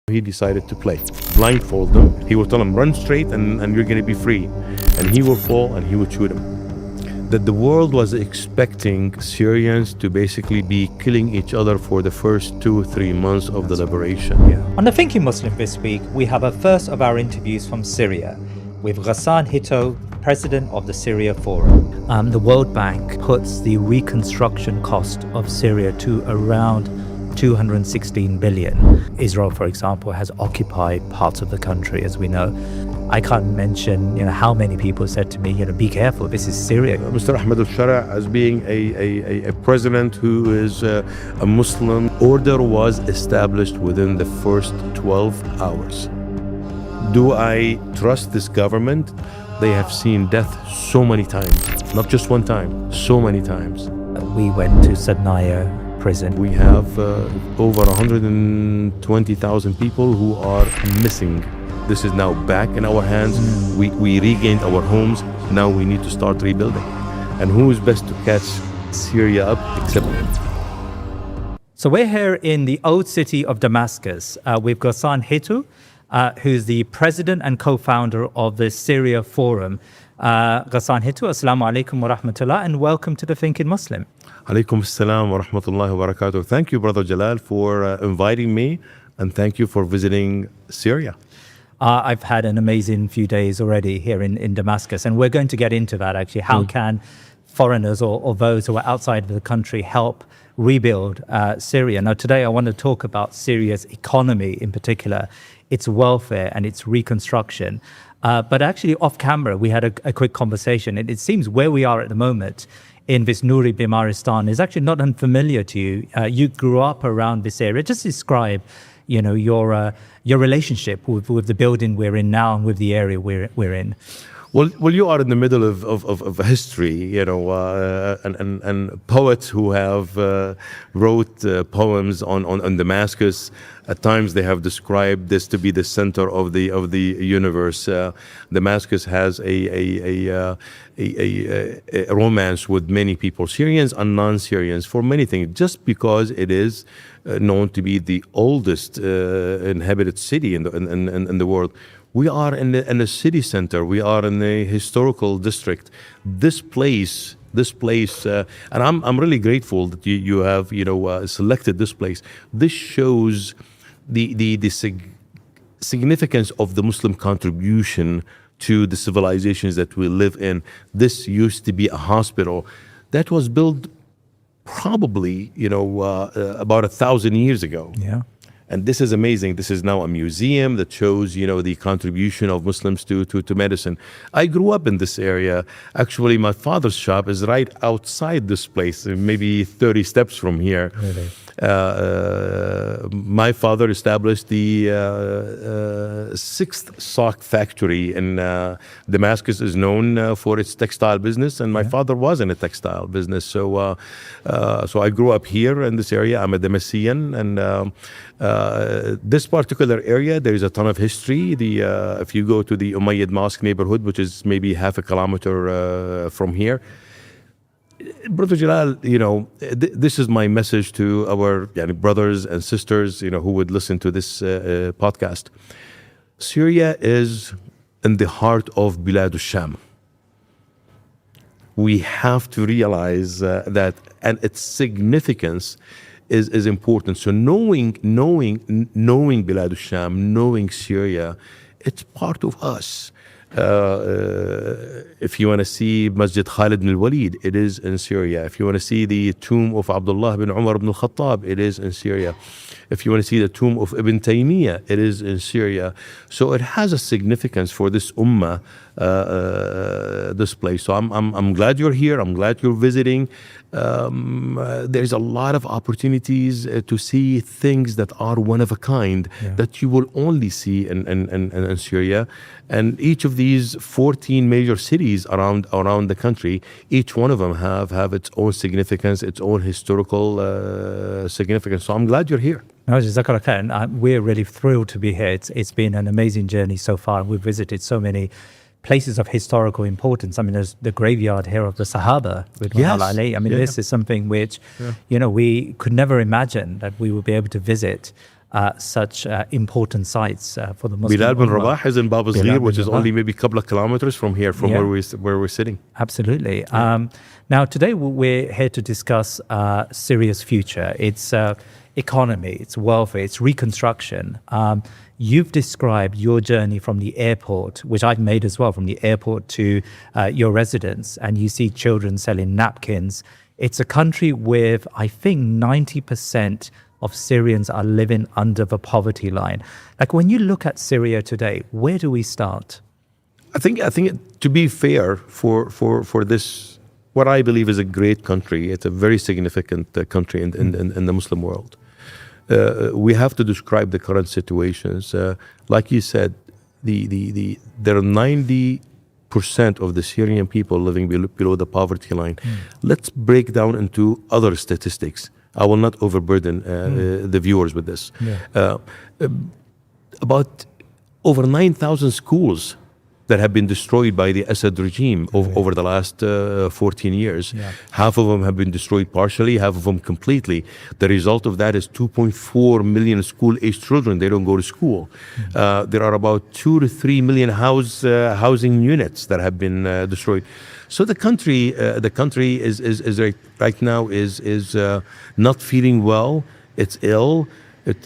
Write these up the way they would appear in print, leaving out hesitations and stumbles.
He decided to play. Blindfold them. He will tell them, run straight and you're going to be free. And he will fall and he will shoot him. That the world was expecting Syrians to basically be killing each other for the first 2-3 months of the liberation. Yeah. On The Thinking Muslim this week, we have a first of our interviews from Syria with Ghassan Hitto, president of the Syria Forum. The World Bank puts the reconstruction cost of Syria to around 216 billion. Israel, for example, has occupied parts of the country, as we know. I can't mention, how many people said to me, be careful, this is Syria. Mr. Muhammad Jalal, as being a president who is a Muslim, order was established within the first 12 hours. Do I trust this government? They have seen death so many times, not just one time, so many times. We went to Sadnaya prison. We have over 120,000 people who are missing. This is now back in our hands. We regained our homes. Now we need to start rebuilding. And who is best to catch Syria up except So we're here in the old city of Damascus with Ghassan Hitto, who's the president and co-founder of the Syria Forum. Ghassan Hitto, assalamu alaikum wa rahmatullah, and welcome to The Thinking Muslim. Alaikum assalam wa rahmatullahi wa barakatuh. Thank you, Brother Jalal, for inviting me, and thank you for visiting Syria. I've had an amazing few days already here in Damascus, and we're going to get into that actually. How can foreigners or those who are outside of the country help rebuild Syria? Now, today I want to talk about Syria's economy in particular, its welfare and its reconstruction. But actually off camera, we had a quick conversation, and it seems where we are at the moment in this Nuri Bimaristan is actually not unfamiliar to you. You grew up around this area. Just describe, your relationship with the building we're in now and with the area we're in. Well, you are in the middle of history, and poets who have wrote poems on Damascus. At times, they have described this to be the center of the universe. Damascus has a romance with many people, Syrians and non-Syrians, for many things, just because it is known to be the oldest inhabited city in the world. We are in the city center. We are in the historical district. This place, and I'm really grateful that you have selected this place. This shows the significance of the Muslim contribution to the civilizations that we live in. This used to be a hospital that was built probably about 1,000 years ago. Yeah. And this is amazing. This is now a museum that shows, the contribution of Muslims to medicine. I grew up in this area. Actually, my father's shop is right outside this place, maybe 30 steps from here. Really? My father established the 6th sock factory in Damascus, is known for its textile business, and my father was in a textile business. So I grew up here in this area. I'm a Damascene, and this particular area, there is a ton of history. If you go to the Umayyad Mosque neighborhood, which is maybe half a kilometer from here, Brother Jalal, this is my message to our brothers and sisters, who would listen to this podcast. Syria is in the heart of Bilad al-Sham. We have to realize that, and its significance is important. So knowing Bilad al-Sham, knowing Syria, it's part of us. If you want to see Masjid Khalid bin al-Walid, it is in Syria. If you want to see the tomb of Abdullah bin Umar ibn al-Khattab, it is in Syria. If you want to see the tomb of Ibn Taymiyyah, it is in Syria. So it has a significance for this ummah, this place. So I'm glad you're here. I'm glad you're visiting. There's a lot of opportunities to see things that are one of a kind that you will only see in Syria. And each of these 14 major cities around the country, each one of them have its own significance, its own historical significance. So I'm glad you're here. No, Jazakallah khair, and we're really thrilled to be here. It's been an amazing journey so far. We've visited so many places of historical importance. I mean, there's the graveyard here of the Sahaba. This is something which, we could never imagine that we would be able to visit such important sites for the Muslim Bilal bin Ummah. Rabah is in Bab Bilal al bin which is Rabah. only maybe a couple of kilometers from here, from Yeah. where we're sitting. Absolutely. Now, today we're here to discuss Syria's future, its economy, its welfare, its reconstruction. You've described your journey from the airport, which I've made as well, from the airport to your residence, and you see children selling napkins. It's a country with, I think, 90% of Syrians are living under the poverty line. Like, when you look at Syria today, where do we start? I think to be fair for this, what I believe is a great country, it's a very significant country in the Muslim world. We have to describe the current situations. Like you said, there are 90% of the Syrian people living below the poverty line. Let's break down into other statistics. I will not overburden the viewers with this. About over 9,000 schools that have been destroyed by the Assad regime over the last 14 years. Yeah. Half of them have been destroyed partially, half of them completely. The result of that is 2.4 million school-aged children. They don't go to school. There are about 2 to 3 million housing units that have been destroyed. So the country is right now is not feeling well. It's ill.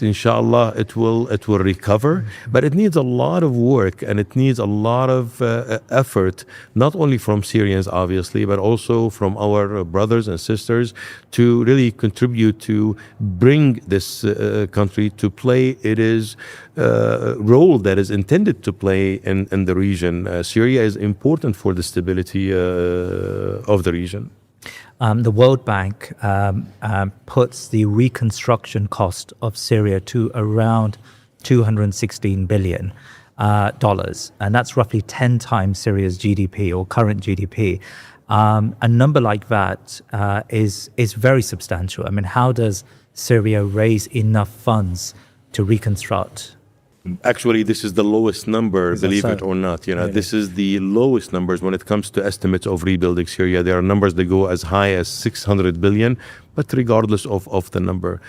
Inshallah, it will recover, but it needs a lot of work and it needs a lot of effort, not only from Syrians, obviously, but also from our brothers and sisters to really contribute to bring this country to play its role that is intended to play in the region. Syria is important for the stability of the region. The World Bank puts the reconstruction cost of Syria to around $216 billion, and that's roughly 10 times Syria's GDP or current GDP. A number like that is very substantial. I mean, how does Syria raise enough funds to reconstruct? Actually, this is the lowest number, believe it or not. Really? This is the lowest numbers when it comes to estimates of rebuilding Syria. There are numbers that go as high as 600 billion, but regardless of the number,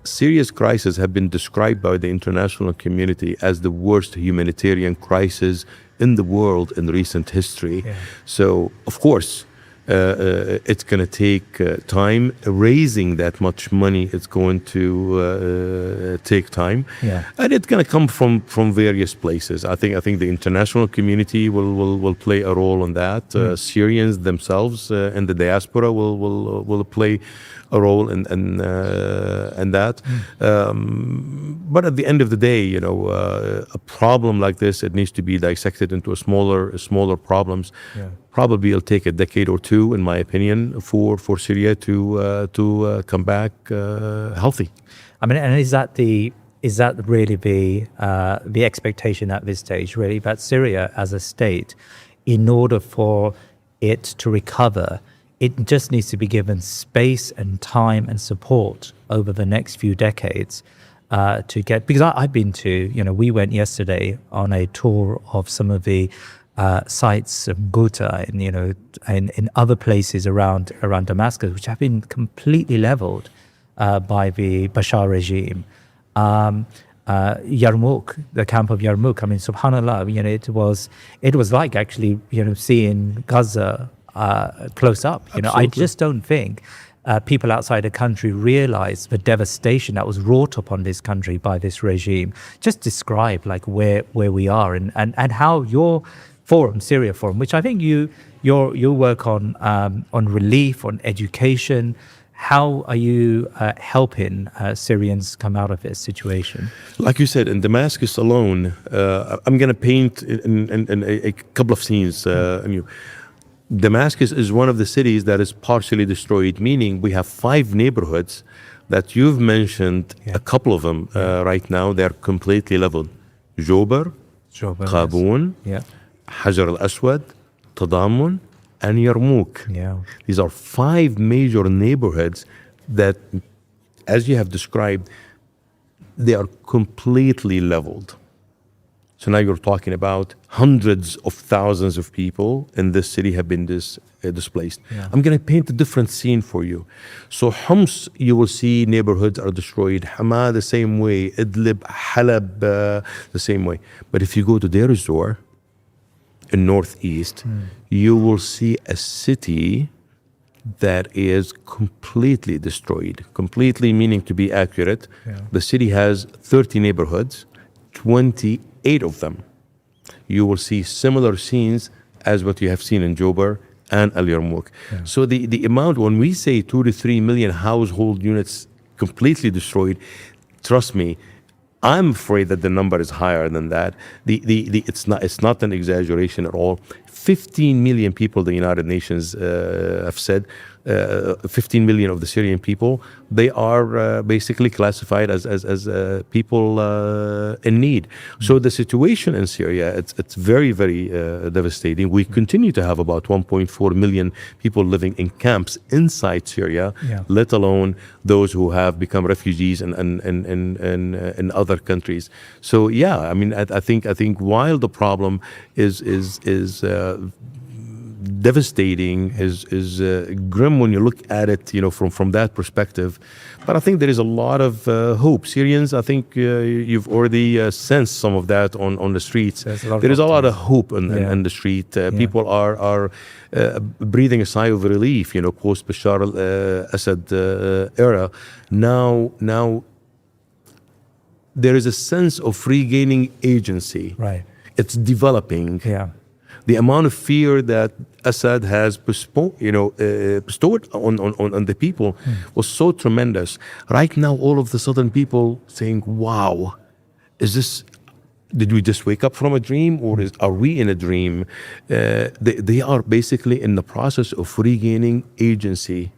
Syria's crisis have been described by the international community as the worst humanitarian crisis in the world in recent history. Yeah. So, of course, it's going to take time. Raising that much money, it's going to take time, and it's going to come from various places. I think the international community will play a role in that. Syrians themselves and the diaspora will play a role in that. But at the end of the day, a problem like this, it needs to be dissected into smaller problems. Probably it'll take a decade or two, in my opinion, for Syria to come back healthy. I mean, and is that really the expectation at this stage? Really, that Syria as a state, in order for it to recover, it just needs to be given space and time and support over the next few decades to get. Because I've been to, we went yesterday on a tour of some of the sites of Ghouta and in other places around Damascus, which have been completely leveled by the Bashar regime. Yarmouk, the camp of Yarmouk, I mean, subhanallah, it was like actually, seeing Gaza close up. I just don't think people outside the country realize the devastation that was wrought upon this country by this regime. Just describe like where we are and how your forum, Syria Forum, which I think you work on relief, on education. How are you helping Syrians come out of this situation? Like you said, in Damascus alone, I'm going to paint in a couple of scenes. Damascus is one of the cities that is partially destroyed, meaning we have 5 neighborhoods that you've mentioned, a couple of them right now, they're completely leveled. Jobar, Qaboon, Hajar al-Aswad, Tadamun, and Yarmouk. These are 5 major neighborhoods that, as you have described, they are completely leveled. So now you're talking about hundreds of thousands of people in this city have been displaced. Yeah. I'm going to paint a different scene for you. So Homs, you will see neighborhoods are destroyed. Hama, the same way. Idlib, Halab, the same way. But if you go to Deir ez-Zor in northeast, you will see a city that is completely destroyed. Completely meaning, to be accurate, the city has 30 neighborhoods, 28 of them. You will see similar scenes as what you have seen in Jobar and Al Yarmouk. So the amount, when we say 2 to 3 million household units completely destroyed, trust me, I'm afraid that the number is higher than that. It's not an exaggeration at all. 15 million people, the United Nations have said, 15 million of the Syrian people, they are basically classified as people in need. So the situation in Syria, it's very, very devastating. We continue to have about 1.4 million people living in camps inside Syria, let alone those who have become refugees in other countries. So yeah, I mean, I think while the problem is devastating, is grim when you look at it, from that perspective. But I think there is a lot of hope. Syrians, I think you've already sensed some of that on the streets. There is a lot of hope in the street. People are breathing a sigh of relief, post Bashar al-Assad era. Now there is a sense of regaining agency. Right. It's developing. Yeah. The amount of fear that Assad has bestowed on the people was so tremendous. Right now, all of the sudden, people saying, "Wow, did we just wake up from a dream, or are we in a dream?" They are basically in the process of regaining agency,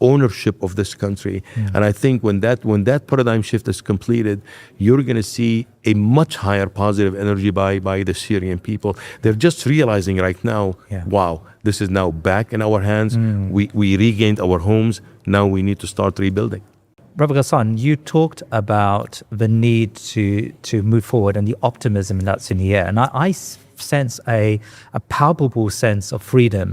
ownership of this country. And I think when that paradigm shift is completed, you're going to see a much higher positive energy by the Syrian people. They're just realizing right now, wow, this is now back in our hands. We regained our homes. Now we need to start rebuilding. Brother Ghassan, you talked about the need to move forward and the optimism that's in the air. And I sense a palpable sense of freedom.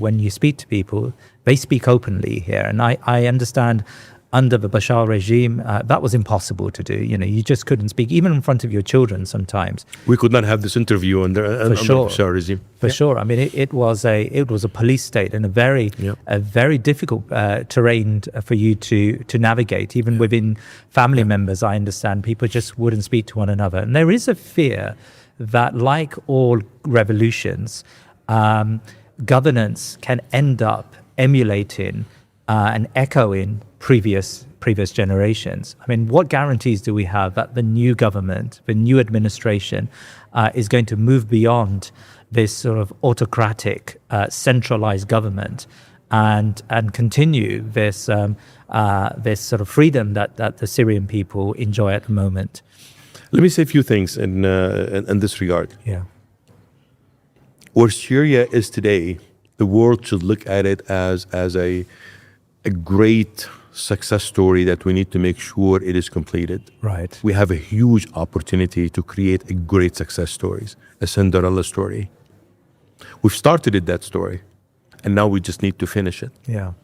When you speak to people, they speak openly here. And I understand under the Bashar regime, that was impossible to do. You just couldn't speak, even in front of your children sometimes. We could not have this interview under the Bashar regime. For sure. I mean, it was a police state and a very difficult terrain for you to navigate. Even within family members, I understand people just wouldn't speak to one another. And there is a fear that, like all revolutions, governance can end up emulating and echoing previous generations. I mean, what guarantees do we have that the new government, the new administration, is going to move beyond this sort of autocratic, centralized government and continue this sort of freedom that the Syrian people enjoy at the moment? Let me say a few things in this regard. Yeah. Where Syria is today, the world should look at it as a great success story that we need to make sure it is completed. Right. We have a huge opportunity to create a great success stories, a Cinderella story. We've started that story, and now we just need to finish it. Yeah.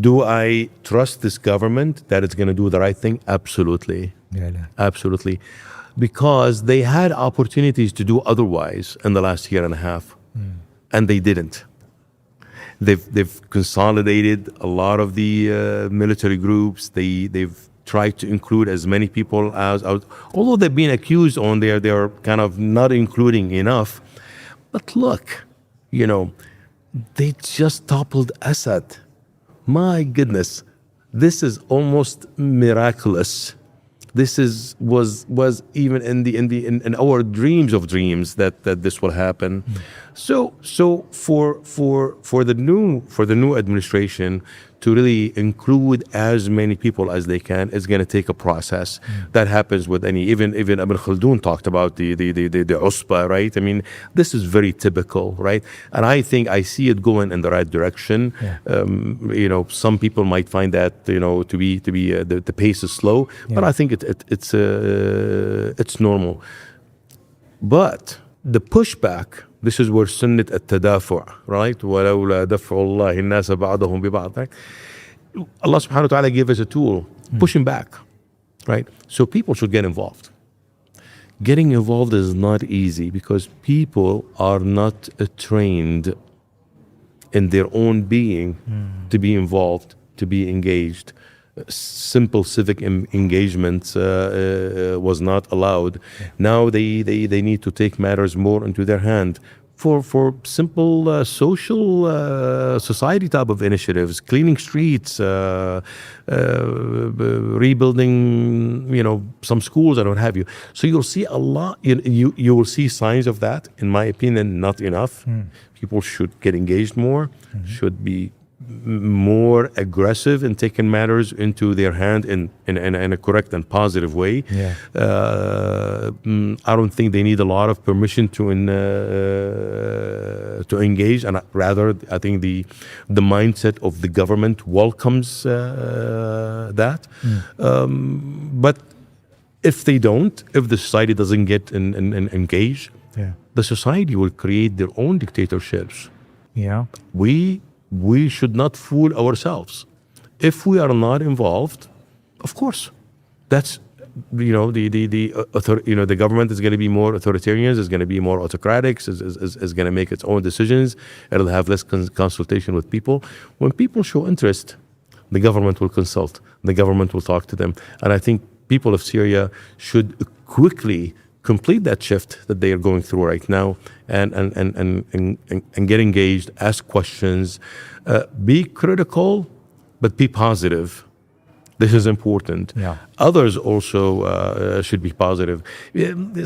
Do I trust this government that it's going to do the right thing? Absolutely. Yeah. Absolutely. Because they had opportunities to do otherwise in the last year and a half, and they didn't. They've consolidated a lot of the military groups. They've tried to include as many people as although they've been accused on there, they're kind of not including enough. But look, they just toppled Assad. My goodness, this is almost miraculous. This was even in our dreams of dreams that this will happen. So for the new administration to really include as many people as they can, it's going to take a process. That happens with any, even Ibn Khaldun talked about the usba, right? I mean, this is very typical, right? And I think I see it going in the right direction. Some people might find that to be the pace is slow, but I think it's normal. But the pushback, this is where sunnat at-tadafu', right? وَلَوْلَا دَفْعُ اللَّهِ النَّاسَ بَعْضَهُمْ بِبَعْضٍ, right? Allah subhanahu wa ta'ala gave us a tool, pushing back, right? So people should get involved. Getting involved is not easy because people are not trained in their own being to be involved, to be engaged. Simple civic engagement was not allowed. Now they need to take matters more into their hand for simple social society type of initiatives, cleaning streets, rebuilding some schools and what have you. So you'll see a lot. You will see signs of that. In my opinion, not enough. People should get engaged more. Should be more aggressive in taking matters into their hand in a correct and positive way. I don't think they need a lot of permission to engage, and rather I think the mindset of the government welcomes that. But if they don't, if the society doesn't get engaged, the society will create their own dictatorships. We should not fool ourselves. If we are not involved, of course, that's the government is going to be more authoritarian, is going to be more autocratic, is going to make its own decisions. It'll have less consultation with people. When people show interest, the government will consult. The government will talk to them, and I think people of Syria should quickly complete that shift that they are going through right now, and get engaged, ask questions, be critical, but be positive. This is important. Others also should be positive.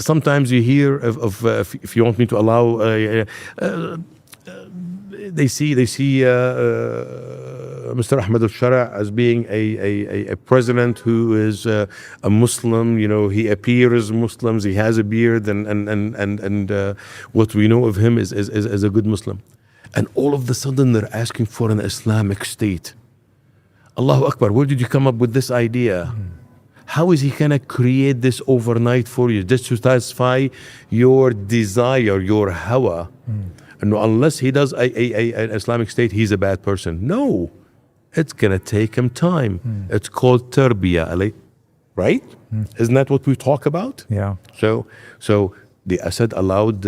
Sometimes you hear of if you want me to allow, they see Mr. Ahmed al-Shara as being a president who is a Muslim. He appears Muslims. He has a beard, and what we know of him is a good Muslim. And all of a sudden, they're asking for an Islamic state. Allahu Akbar! Where did you come up with this idea? How is he going to create this overnight for you, just to satisfy your desire, your hawa? And unless he does an Islamic state, he's a bad person. No. It's going to take him time. It's called tarbiyah, right? Isn't that what we talk about? So the Assad allowed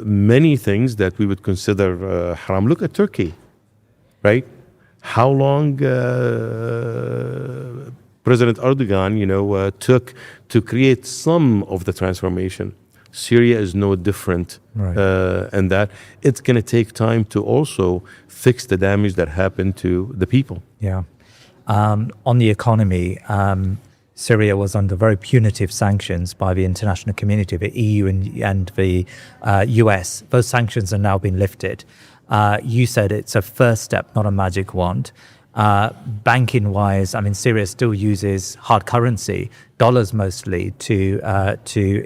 many things that we would consider haram. Look at Turkey, right? How long President Erdogan, took to create some of the transformation. Syria is no different, and that it's going to take time to also fix the damage that happened to the people. On the economy, Syria was under very punitive sanctions by the international community, the EU and the US. Those sanctions have now been lifted. You said it's a first step, not a magic wand. Banking-wise, I mean, Syria still uses hard currency, dollars mostly, to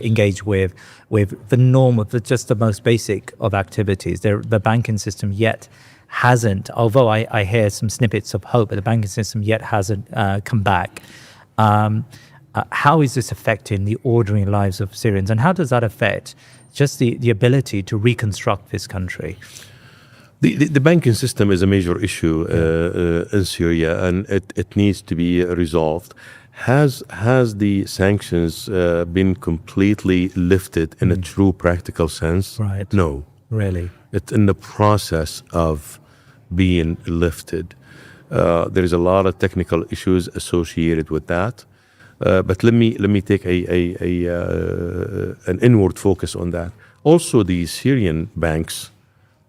engage with the norm of just the most basic of activities. The banking system yet hasn't, although I hear some snippets of hope, but the banking system yet hasn't come back. How is this affecting the ordinary lives of Syrians, and how does that affect just the ability to reconstruct this country? The banking system is a major issue in Syria, and it needs to be resolved. Has the sanctions been completely lifted in a true practical sense? Right. No. Really? It's in the process of being lifted. There is a lot of technical issues associated with that. But let me take an inward focus on that. Also, the Syrian banks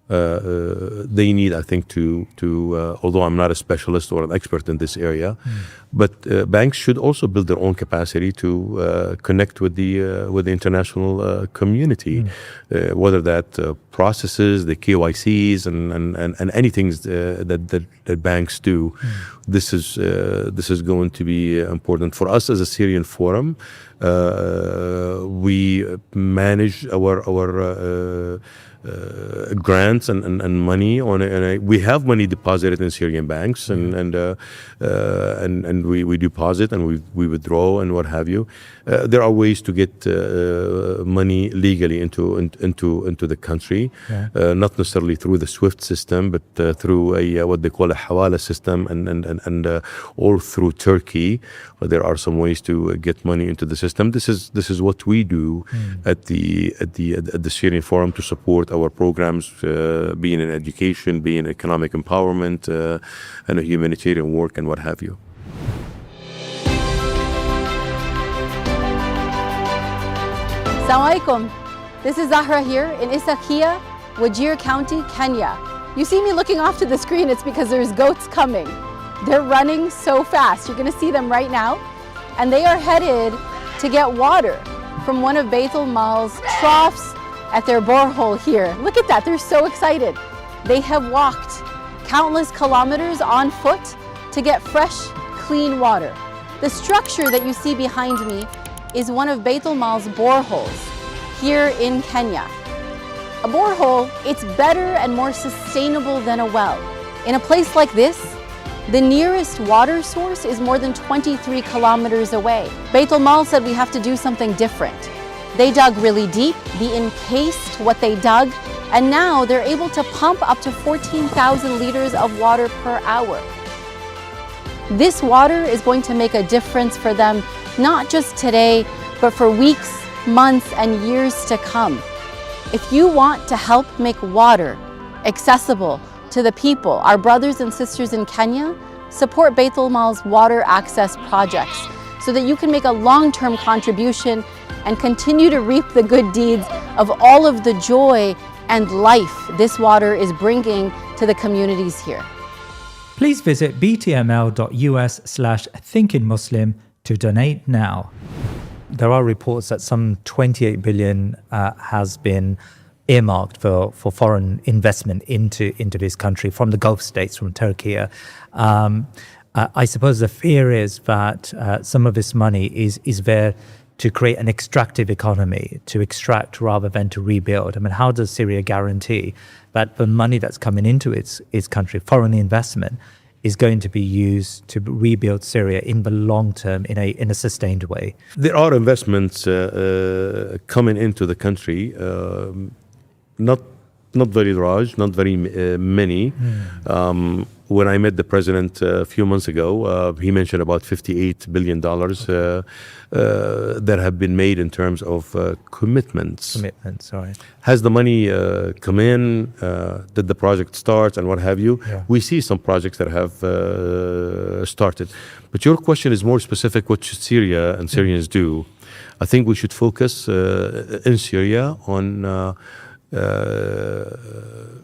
they need, I think, although I'm not a specialist or an expert in this area, but banks should also build their own capacity to connect with the international community, whether that processes, the KYCs, and anything that banks do. This is going to be important for us as a Syrian Forum. We manage our grants and money we have money deposited in Syrian banks and we deposit and we withdraw and what have you. There are ways to get money legally into the country, not necessarily through the SWIFT system, but through what they call a hawala system and or through Turkey. There are some ways to get money into the system. This is what we do at the Syrian Forum to support our programs, being in education, being in economic empowerment, and a humanitarian work and what have you. Assalamu alaikum. This is Zahra here in Isakia, Wajir County, Kenya. You see me looking off to the screen, it's because there's goats coming. They're running so fast. You're gonna see them right now. And they are headed to get water from one of Baitul Mal's troughs at their borehole here. Look at that, they're so excited. They have walked countless kilometers on foot to get fresh, clean water. The structure that you see behind me is one of Baitul Mal's boreholes here in Kenya. A borehole, it's better and more sustainable than a well. In a place like this, the nearest water source is more than 23 kilometers away. Baitul Mal said we have to do something different. They dug really deep, they encased what they dug, and now they're able to pump up to 14,000 liters of water per hour. This water is going to make a difference for them, not just today, but for weeks, months, and years to come. If you want to help make water accessible to the people, our brothers and sisters in Kenya, support Baitul Mal's water access projects so that you can make a long-term contribution and continue to reap the good deeds of all of the joy and life this water is bringing to the communities here. Please visit btml.us/thinkingmuslim to donate now. There are reports that some 28 billion has been earmarked for foreign investment into this country from the Gulf states, from Turkey. I suppose the fear is that some of this money is there to create an extractive economy, to extract rather than to rebuild. I mean, how does Syria guarantee that the money that's coming into its country, foreign investment, is going to be used to rebuild Syria in the long term in a sustained way? There are investments coming into the country, not very large, not very many. When I met the president a few months ago, he mentioned about $58 billion that have been made in terms of commitments. Sorry. Has the money come in? Did the project start and what have you? Yeah. We see some projects that have started. But your question is more specific, what should Syria and Syrians do? I think we should focus in Syria on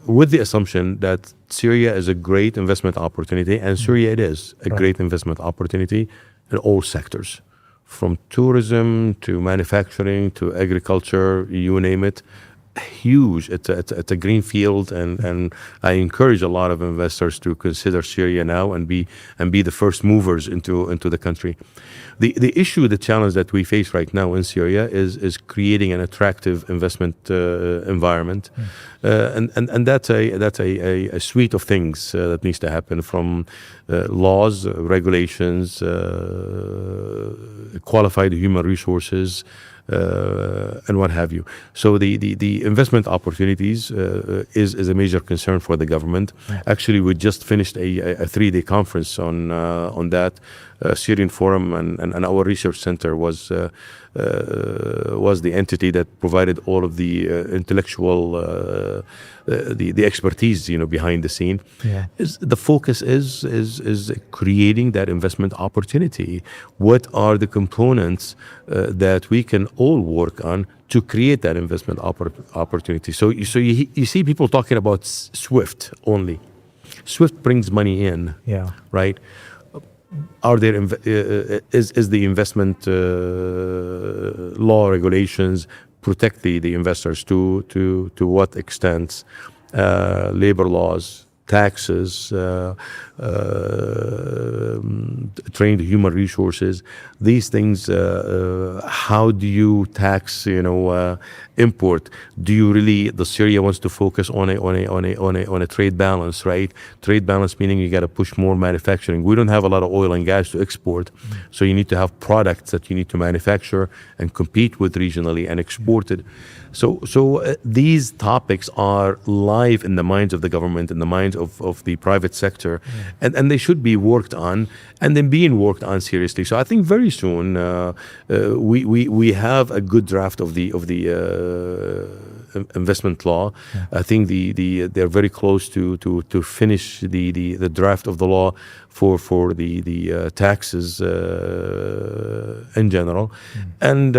with the assumption that Syria is a great investment opportunity, and Syria it is a great investment opportunity in all sectors, from tourism to manufacturing to agriculture, you name it. Huge. It's a green field, and I encourage a lot of investors to consider Syria now and be the first movers into the country. The issue, the challenge that we face right now in Syria is creating an attractive investment environment, and that's a suite of things that needs to happen, from laws, regulations, qualified human resources, and what have you. So the investment opportunities is a major concern for the government. Actually, we just finished a 3-day conference on that. Syrian Forum and our research center was the entity that provided all of the intellectual the expertise, behind the scene. Yeah. The focus is creating that investment opportunity. What are the components that we can all work on to create that investment opportunity. So you see people talking about SWIFT only. SWIFT brings money in, Yeah. right? Are there is the investment law regulations protect the investors to what extent? Labor laws, taxes, trained human resources, these things. How do you tax? Import. Do you really? The Syria wants to focus on a trade balance, right? Trade balance meaning you got to push more manufacturing. We don't have a lot of oil and gas to export, so you need to have products that you need to manufacture and compete with regionally and export it. So these topics are live in the minds of the government, in the minds of the private sector, and they should be worked on, and then being worked on seriously. So I think very soon we have a good draft of the investment law. I think they're very close to finish the draft of the law for the taxes in general, and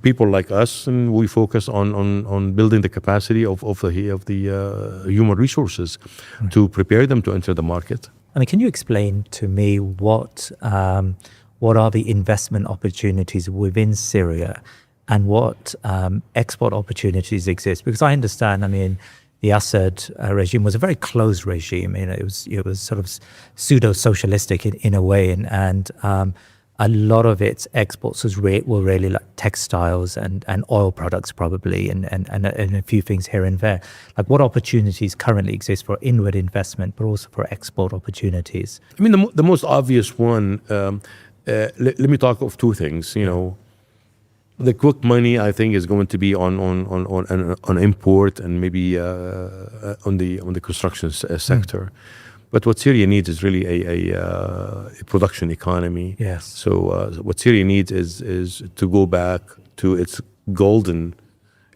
people like us, and we focus on building the capacity of the human resources to prepare them to enter the market. I mean, can you explain to me what are the investment opportunities within Syria, and what export opportunities exist? Because I understand, I mean, the Assad regime was a very closed regime. It was sort of pseudo-socialistic in a way, and a lot of its exports were really like textiles and oil products probably, and a few things here and there. Like, what opportunities currently exist for inward investment, but also for export opportunities? I mean, the most obvious one. Let me talk of two things. The quick money, I think, is going to be on import and maybe on the construction sector. But what Syria needs is really a production economy. Yes. So what Syria needs is to go back to its golden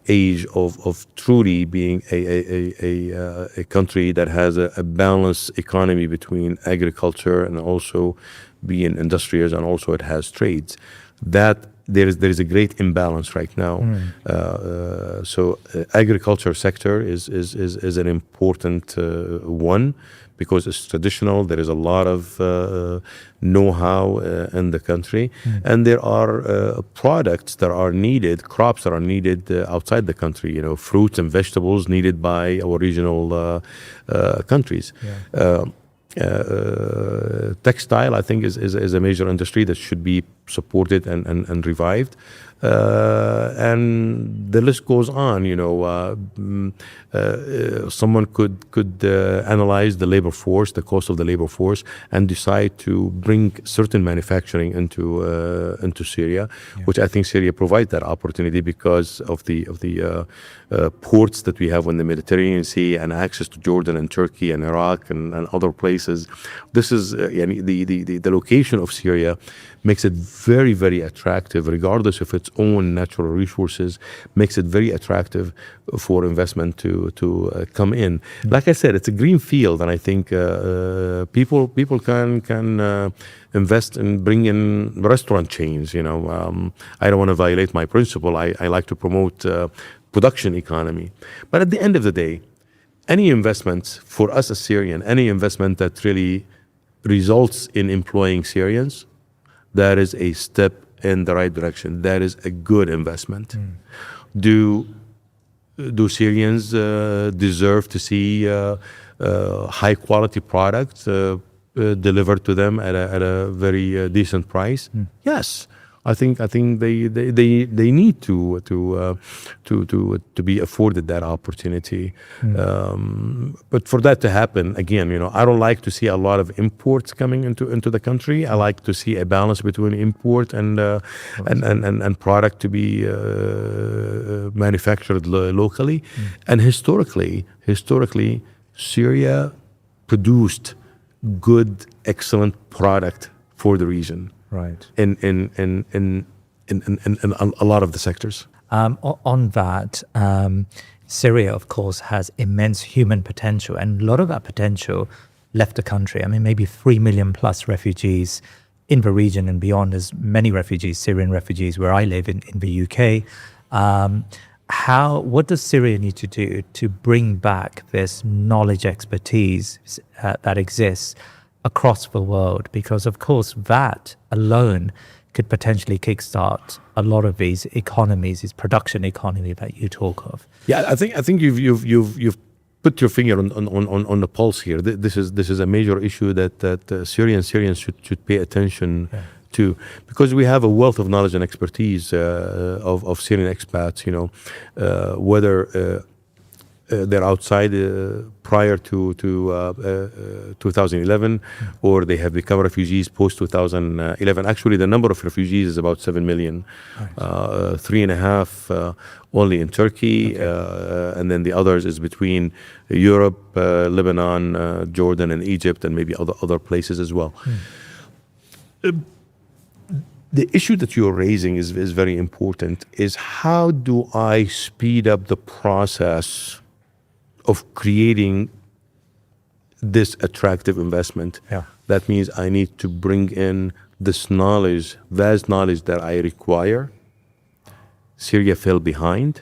age of truly being a country that has a balanced economy between agriculture and also being industrious, and also it has trades. That there is a great imbalance right now. So agriculture sector is an important one, because it's traditional. There is a lot of know-how in the country, and there are products that are needed, crops that are needed outside the country. Fruits and vegetables needed by our regional countries. Textile, I think, is a major industry that should be supported and revived, and the list goes on. Someone could analyze the labor force, the cost of the labor force, and decide to bring certain manufacturing into Syria, which I think Syria provides that opportunity because of the ports that we have on the Mediterranean Sea and access to Jordan and Turkey and Iraq and other places. This is the location of Syria makes it very, very attractive, regardless of its own natural resources, makes it very attractive for investment to come in. Like I said, it's a green field, and I think people can invest and bring in restaurant chains. I don't want to violate my principle. I like to promote production economy. But at the end of the day, any investment for us as Syrian, any investment that really results in employing Syrians, that is a step in the right direction. That is a good investment. Do Syrians deserve to see high quality products delivered to them at a very decent price? Yes. I think they need to be afforded that opportunity. But for that to happen, again, I don't like to see a lot of imports coming into the country. I like to see a balance between import and product to be manufactured locally. And historically, Syria produced good, excellent product for the region. Right. In a lot of the sectors. On that, Syria, of course, has immense human potential, and a lot of that potential left the country. I mean, maybe 3 million plus refugees in the region and beyond. There's many refugees, Syrian refugees, where I live in the UK. What does Syria need to do to bring back this knowledge expertise that exists across the world? Because of course that alone could potentially kickstart a lot of these economies, this production economy that you talk of. Yeah, I think you've put your finger on the pulse here. This is a major issue that Syrians should pay attention to, because we have a wealth of knowledge and expertise of Syrian expats. Whether they're outside prior to 2011, or they have become refugees post 2011. Actually, the number of refugees is about 7 million, 3.5 only in Turkey, and then the others is between Europe, Lebanon, Jordan, and Egypt, and maybe other places as well. The issue that you're raising is very important, is how do I speed up the process of creating this attractive investment? Yeah. That means I need to bring in this knowledge, vast knowledge that I require. Syria fell behind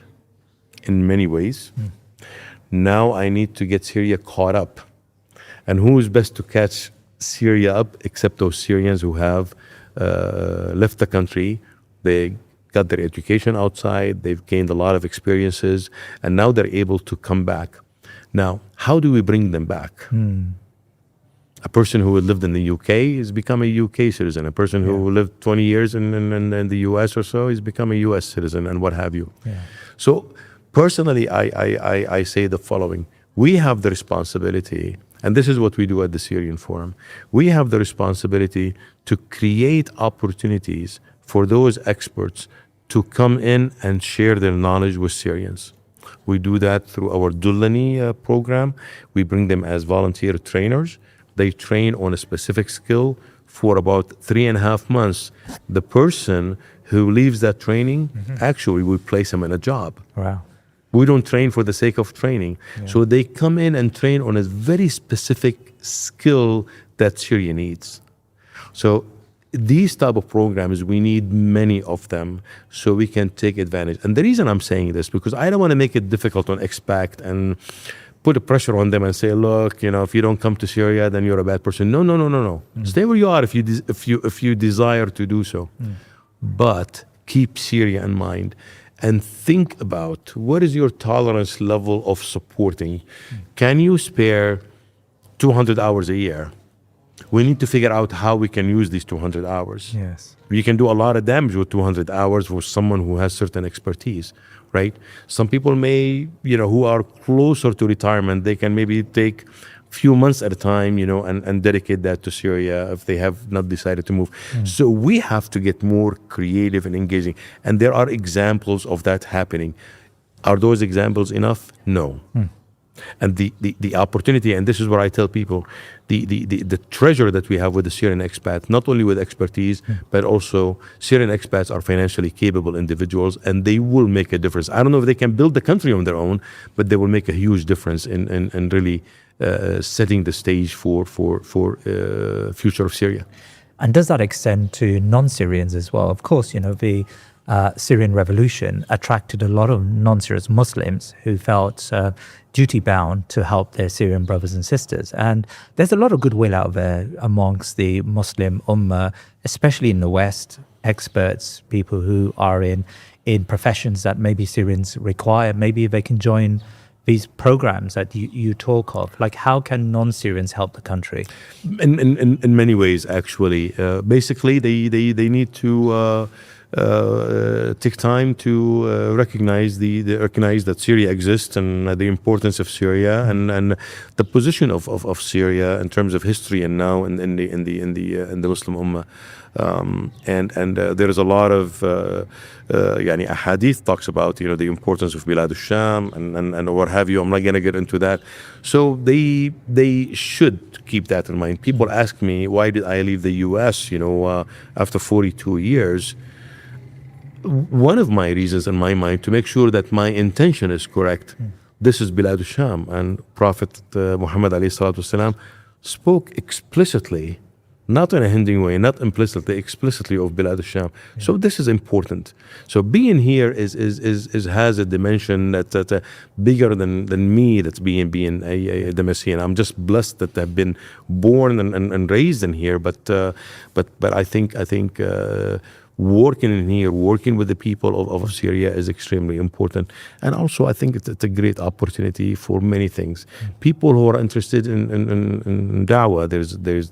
in many ways. Now I need to get Syria caught up. And who is best to catch Syria up except those Syrians who have left the country? They got their education outside, they've gained a lot of experiences, and now they're able to come back. Now, how do we bring them back? A person who lived in the UK has become a UK citizen. A person who lived 20 years in the US or so has become a US citizen, and what have you. Yeah. So personally, I say the following. We have the responsibility, and this is what we do at the Syrian Forum. We have the responsibility to create opportunities for those experts to come in and share their knowledge with Syrians. We do that through our Dullani program. We bring them as volunteer trainers. They train on a specific skill for about 3.5 months. The person who leaves that training, actually, we place them in a job. Wow. We don't train for the sake of training. Yeah. So they come in and train on a very specific skill that Syria needs. So these type of programs, we need many of them so we can take advantage. And the reason I'm saying this, because I don't want to make it difficult on expat and put a pressure on them and say, look, if you don't come to Syria, then you're a bad person. No. Stay where you are if you desire to do so. But keep Syria in mind and think about what is your tolerance level of supporting. Can you spare 200 hours a year? We need to figure out how we can use these 200 hours. Yes. We can do a lot of damage with 200 hours for someone who has certain expertise, right? Some people may, who are closer to retirement, they can maybe take few months at a time, and dedicate that to Syria if they have not decided to move. So we have to get more creative and engaging. And there are examples of that happening. Are those examples enough? No. And the opportunity, and this is what I tell people, the treasure that we have with the Syrian expat, not only with expertise, but also Syrian expats are financially capable individuals, and they will make a difference. I don't know if they can build the country on their own, but they will make a huge difference in really setting the stage for future of Syria. And does that extend to non-Syrians as well? Of course, the Syrian revolution attracted a lot of non-Syrian Muslims who felt duty-bound to help their Syrian brothers and sisters. And there's a lot of goodwill out there amongst the Muslim Ummah, especially in the West, experts, people who are in professions that maybe Syrians require. Maybe they can join these programs that you talk of. Like, how can non-Syrians help the country? In many ways, actually. Basically, they need to take time to recognize that Syria exists and the importance of Syria and the position of Syria in terms of history and now in the Muslim Ummah. And there is a lot of ahadith talks about the importance of Bilad al-Sham and what have you. I'm not going to get into that. So they should keep that in mind. People ask me, why did I leave the U.S. After 42 years? One of my reasons in my mind to make sure that my intention is correct. This is Bilad al-Sham, and Prophet Muhammad ﷺ spoke explicitly not in a hindering way, not implicitly, explicitly of Bilad al-Sham. So this is important. So being here is has a dimension that's bigger than me. That's being a Damascene. I'm just blessed that I've been born and raised in here. But I think working in here, working with the people of Syria is extremely important. And also I think it's a great opportunity for many things. People who are interested in da'wah,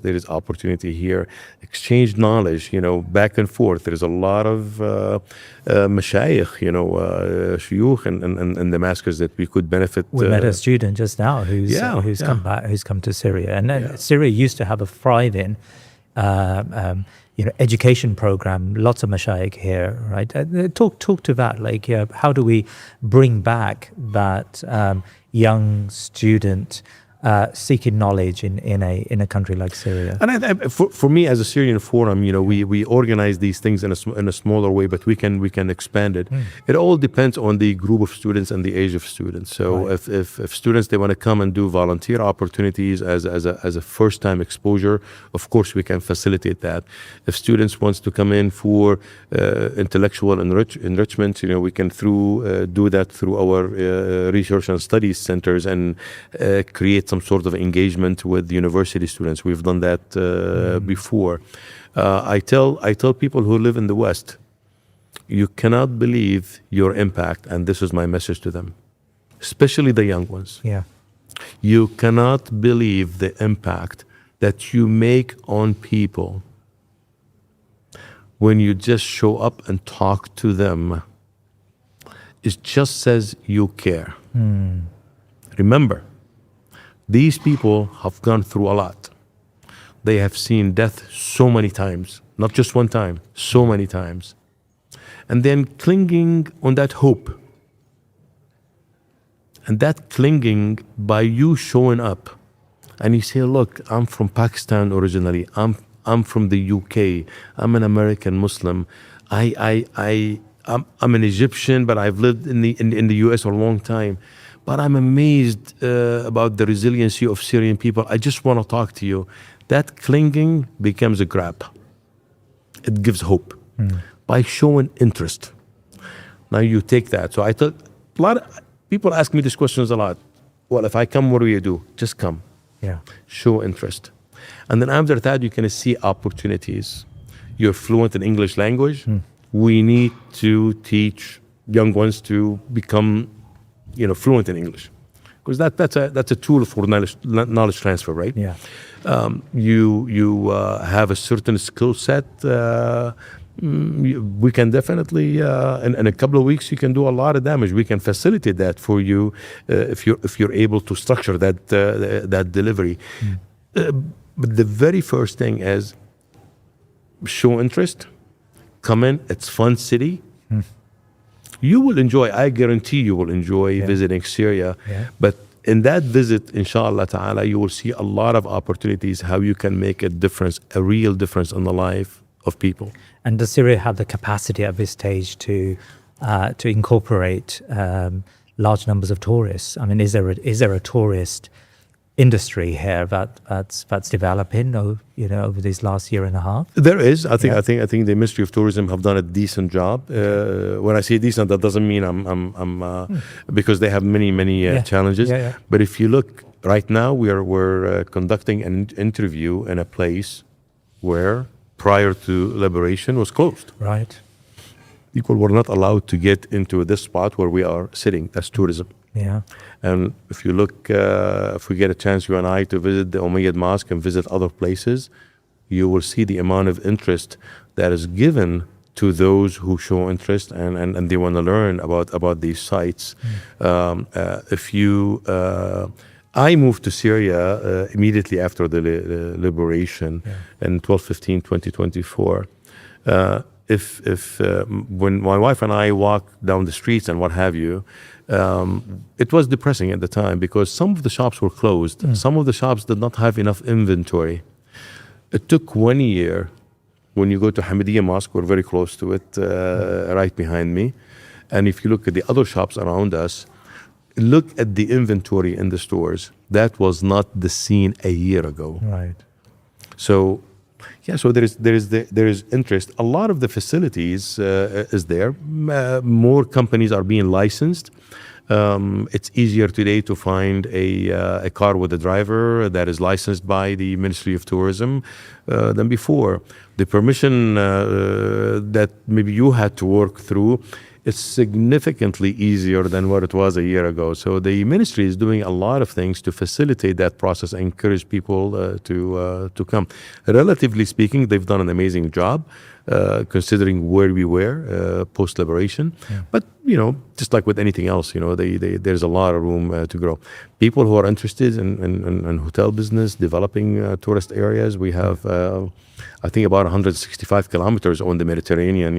there is opportunity here. Exchange knowledge, back and forth. There's a lot of mashayikh, shuyukh in Damascus that we could benefit. We met a student just now who's come back, who's come to Syria. And Syria used to have a thriving education program, lots of mashayikh here, right? Talk to that, like how do we bring back that young student seeking knowledge in a country like Syria? And for me, as a Syrian Forum, we organize these things in a smaller way, but we can expand it. It all depends on the group of students and the age of students. So if students, they want to come and do volunteer opportunities as a first time exposure, of course we can facilitate that. If students wants to come in for intellectual enrichment, we can do that through our research and studies centers and create some sort of engagement with university students. We've done that before. I tell people who live in the West, you cannot believe your impact, and this is my message to them, especially the young ones. Yeah. You cannot believe the impact that you make on people when you just show up and talk to them. It just says you care. Remember, these people have gone through a lot. They have seen death so many times, not just one time, so many times. And then clinging on that hope. And that clinging by you showing up. And you say, look, I'm from Pakistan originally. I'm from the UK. I'm an American Muslim. I'm an Egyptian, but I've lived in the US for a long time. But I'm amazed about the resiliency of Syrian people. I just want to talk to you. That clinging becomes a grab. It gives hope by showing interest. Now you take that. So I thought a lot of people ask me these questions a lot. Well, if I come, what do you do? Just come. Yeah. Show interest. And then after that, you can see opportunities. You're fluent in English language. We need to teach young ones to become fluent in English, because that's a tool for knowledge transfer, right? Yeah. You have a certain skill set. We can definitely in a couple of weeks you can do a lot of damage. We can facilitate that for you if you're able to structure that delivery. But the very first thing is show interest. Come in. It's fun city. You will enjoy, I guarantee you will enjoy visiting Syria. Yeah. But in that visit, inshallah ta'ala, you will see a lot of opportunities how you can make a difference, a real difference in the life of people. And does Syria have the capacity at this stage to incorporate large numbers of tourists? I mean, is there a tourist industry here that's developing over this last year and a half? There is. I think the Ministry of Tourism have done a decent job. When I say decent, that doesn't mean I'm because they have many challenges. Yeah. But if you look right now, we're conducting an interview in a place where prior to liberation was closed. Right. People were not allowed to get into this spot where we are sitting. That's tourism. Yeah. And if you look, if we get a chance, you and I, to visit the Umayyad Mosque and visit other places, you will see the amount of interest that is given to those who show interest and they want to learn about these sites. I moved to Syria immediately after the liberation in 12/15/2024. When my wife and I walked down the streets and what have you, it was depressing at the time because some of the shops were closed. Some of the shops did not have enough inventory. It took 1 year. When you go to Hamidiyya Mosque, we're very close to it, right behind me. And if you look at the other shops around us, look at the inventory in the stores. That was not the scene a year ago. Right. So Yeah, so there is interest. A lot of the facilities is there. More companies are being licensed. It's easier today to find a car with a driver that is licensed by the Ministry of Tourism than before. The permission that maybe you had to work through, it's significantly easier than what it was a year ago. So the ministry is doing a lot of things to facilitate that process and encourage people to come. Relatively speaking, they've done an amazing job considering where we were post-liberation. Yeah. But, just like with anything else, there's a lot of room to grow. People who are interested in hotel business, developing tourist areas, we have, I think, about 165 kilometers on the Mediterranean,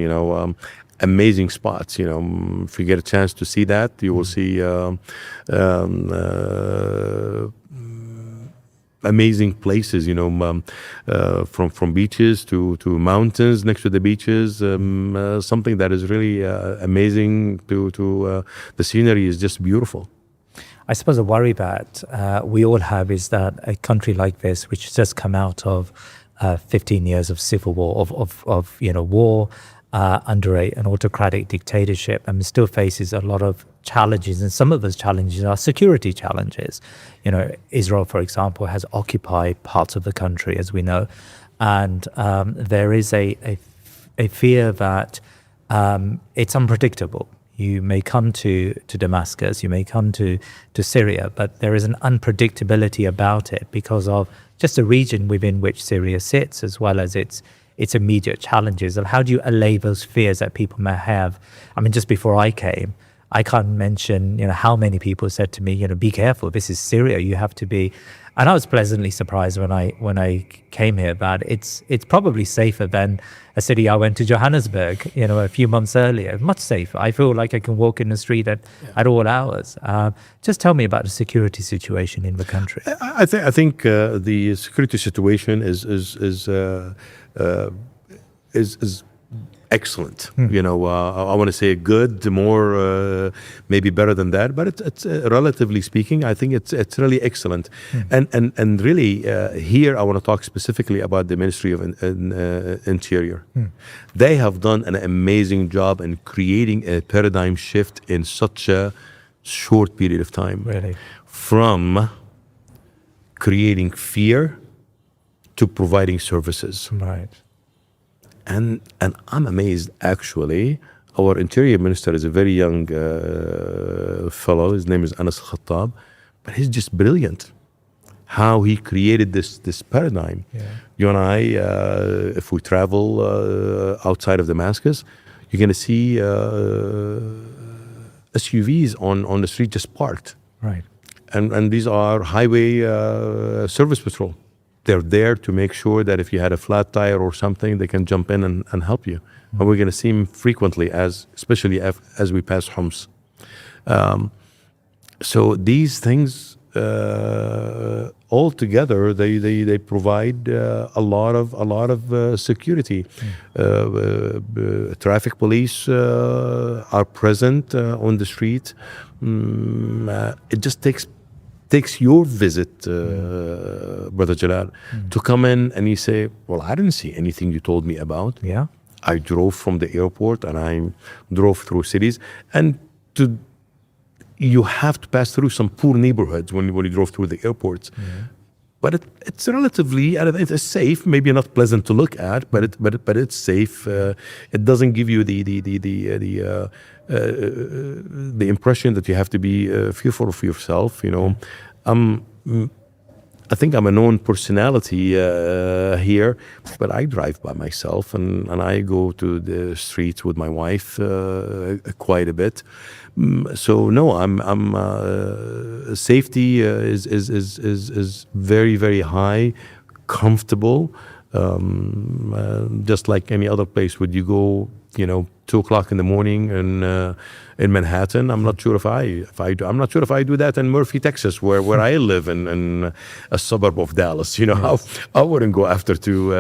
amazing spots. If you get a chance to see that, you will see amazing places, from beaches to mountains next to the beaches. Something that is really amazing. The scenery is just beautiful. I suppose a worry that we all have is that a country like this, which has just come out of 15 years of civil war, of war. Under an autocratic dictatorship, and still faces a lot of challenges, and some of those challenges are security challenges. Israel, for example, has occupied parts of the country, as we know, and there is a fear that it's unpredictable. You may come to Damascus, you may come to Syria, but there is an unpredictability about it because of just the region within which Syria sits, as well as its immediate challenges. And how do you allay those fears that people may have? I mean, just before I came, I can't mention, how many people said to me, be careful, this is Syria, you have to be. And I was pleasantly surprised when I came here that it's probably safer than a city I went to, Johannesburg, a few months earlier. Much safer. I feel like I can walk in the street at all hours. Just tell me about the security situation in the country. I think the security situation is excellent. I want to say good, more, maybe better than that, but it's relatively speaking, I think it's really excellent. And really, here I want to talk specifically about the Ministry of Interior. They have done an amazing job in creating a paradigm shift in such a short period of time. Really? From creating fear to providing services. Right. And I'm amazed, actually. Our interior minister is a very young fellow. His name is Anas Khattab, but he's just brilliant. How he created this paradigm. Yeah. You and I, if we travel outside of Damascus, you're going to see SUVs on the street just parked. Right. And these are highway service patrol. They're there to make sure that if you had a flat tire or something, they can jump in and help you. And we're going to see them frequently, especially as we pass Homs. So these things all together, they provide a lot of security. Traffic police are present on the street. It just takes your visit, Brother Jalal, to come in and you say, well, I didn't see anything you told me about. Yeah. I drove from the airport and I drove through cities. And you have to pass through some poor neighborhoods when you drove through the airports. Yeah. But it's relatively, it's safe, maybe not pleasant to look at, but it's safe. It doesn't give you the impression that you have to be fearful of yourself. I think I'm a known personality here, but I drive by myself and I go to the streets with my wife quite a bit. So no, I'm safety is very, very high, comfortable. Just like any other place. Would you go, 2:00 in the morning in Manhattan? I'm not sure if I do. I'm not sure if I do that in Murphy, Texas, where I live in a suburb of Dallas. Yes. I wouldn't go after 2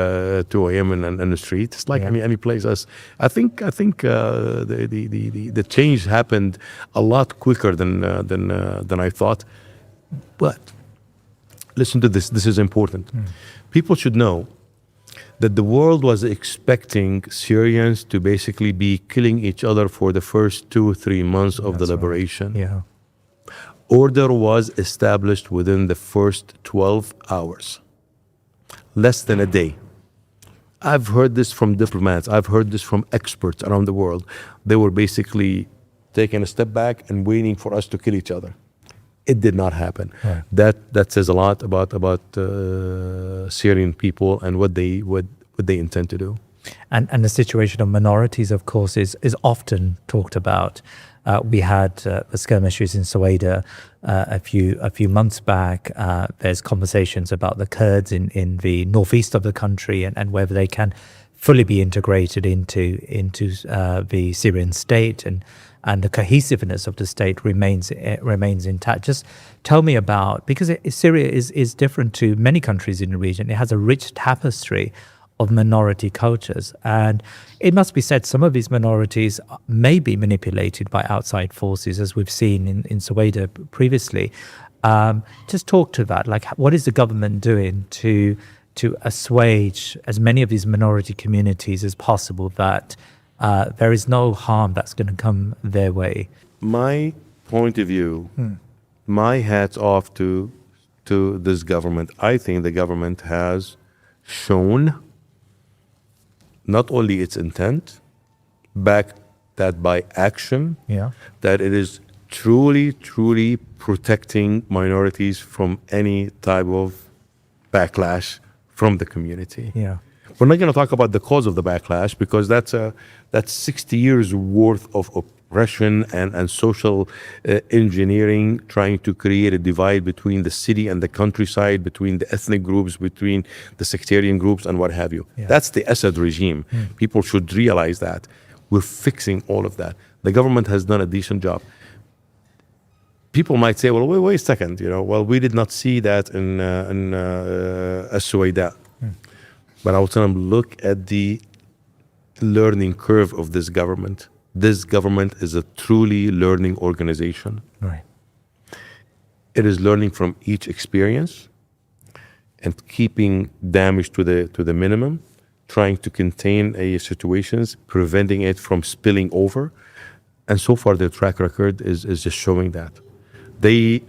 a.m. in the street. It's like any place else. I think the change happened a lot quicker than I thought. But listen to this. This is important. People should know that the world was expecting Syrians to basically be killing each other for the first 2 or 3 months of the liberation. Right. Yeah. Order was established within the first 12 hours, less than a day. I've heard this from diplomats. I've heard this from experts around the world. They were basically taking a step back and waiting for us to kill each other. It did not happen. Right. That says a lot about Syrian people and what they intend to do. And the situation of minorities, of course, is often talked about. We had the skirmishes in Suwaida a few months back. There's conversations about the Kurds in the northeast of the country and whether they can fully be integrated into the Syrian state, and the cohesiveness of the state remains intact. Just tell me about, because Syria is different to many countries in the region. It has a rich tapestry of minority cultures, and it must be said some of these minorities may be manipulated by outside forces, as we've seen in Suwaida previously. Just talk to that. Like, what is the government doing to assuage as many of these minority communities as possible, that there is no harm that's going to come their way? My point of view, my hat's off to this government. I think the government has shown not only its intent, backed that by action, that it is truly protecting minorities from any type of backlash from the community. Yeah. We're not going to talk about the cause of the backlash, because that's 60 years worth of oppression and social engineering, trying to create a divide between the city and the countryside, between the ethnic groups, between the sectarian groups, and what have you. Yeah. That's the Assad regime. People should realize that. We're fixing all of that. The government has done a decent job. People might say, well, wait a second, we did not see that in Suwaida. But I will tell them, look at the learning curve of this government. This government is a truly learning organization. Right. It is learning from each experience and keeping damage to the minimum, trying to contain situations, preventing it from spilling over. And so far, their track record is just showing that. They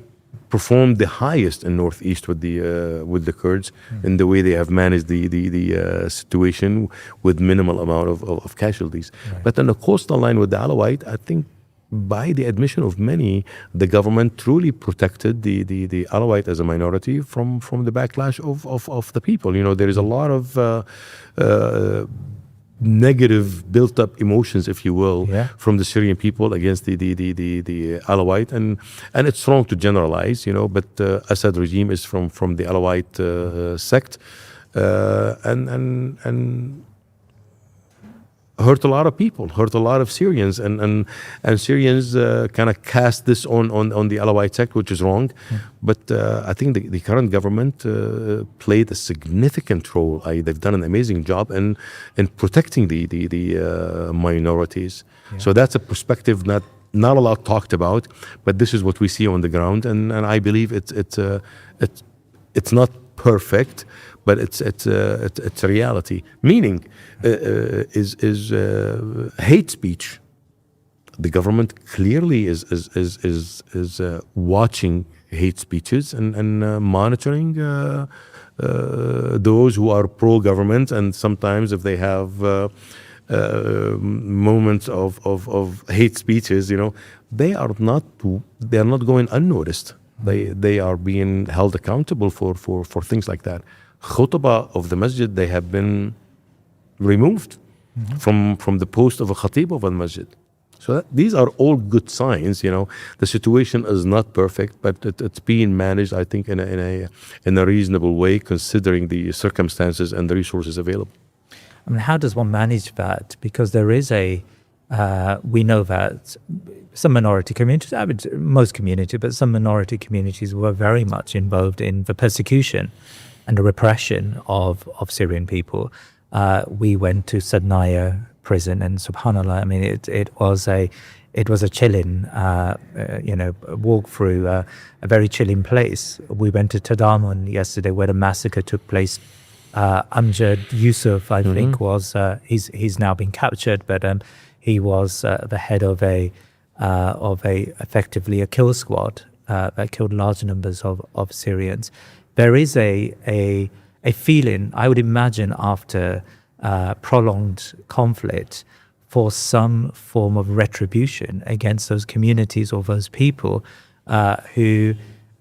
performed the highest in Northeast with the Kurds in the way they have managed the situation with minimal amount of casualties. Right. But on the coastal line with the Alawite, I think by the admission of many, the government truly protected the Alawite as a minority from the backlash of the people. There is a lot of negative built-up emotions, if you will, from the Syrian people against the Alawite, and it's wrong to generalize, but Assad regime is from the Alawite sect, and hurt a lot of people, hurt a lot of Syrians, and Syrians kind of cast this on the Alawite sect, which is wrong. But I think the current government played a significant role. They've done an amazing job in protecting the minorities. Yeah. So that's a perspective not a lot talked about, but this is what we see on the ground, and I believe it's not perfect, but it's a reality. Meaning is hate speech. The government clearly is watching hate speeches and monitoring those who are pro-government, and sometimes if they have moments of hate speeches, they are not going unnoticed. They are being held accountable for things like that. Khutbah of the masjid, they have been removed from the post of a khatib of a masjid. So these are all good signs. The situation is not perfect, but it's being managed, I think, in a reasonable way, considering the circumstances and the resources available. I mean, how does one manage that? Because there is we know that some minority communities, most communities, but some minority communities were very much involved in the persecution and the repression of Syrian people. We went to Sadnaya prison, and subhanallah, I mean, it was a chilling, walk through a very chilling place. We went to Tadamun yesterday, where the massacre took place Amjad Yusuf, I think, was he's now been captured, but he was the head of a effectively a kill squad that killed large numbers of Syrians. There is a feeling, I would imagine, after prolonged conflict, for some form of retribution against those communities or those people who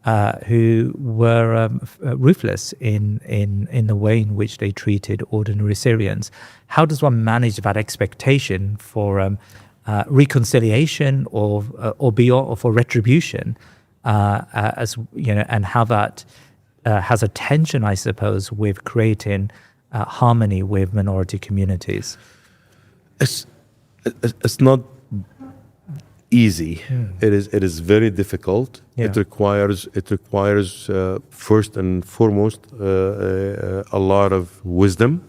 were ruthless in the way in which they treated ordinary Syrians. How does one manage that expectation for reconciliation or beyond, or for retribution, as you know, and how that has a tension, I suppose, with creating harmony with minority communities? It's not easy. It is very difficult. Yeah. It requires first and foremost a lot of wisdom.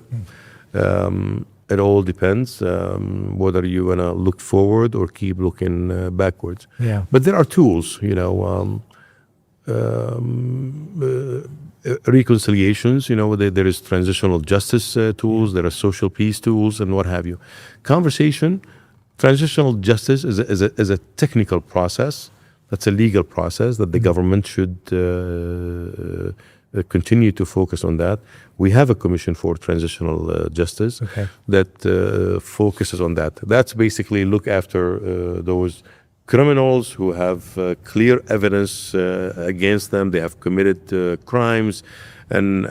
It all depends whether you want to look forward or keep looking backwards. Yeah. But there are tools, reconciliations. There is transitional justice tools. There are social peace tools, and what have you. Conversation. Transitional justice is a technical process. That's a legal process that the government should continue to focus on that. We have a commission for transitional justice that focuses on that. That's basically look after those criminals who have clear evidence against them. They have committed crimes, and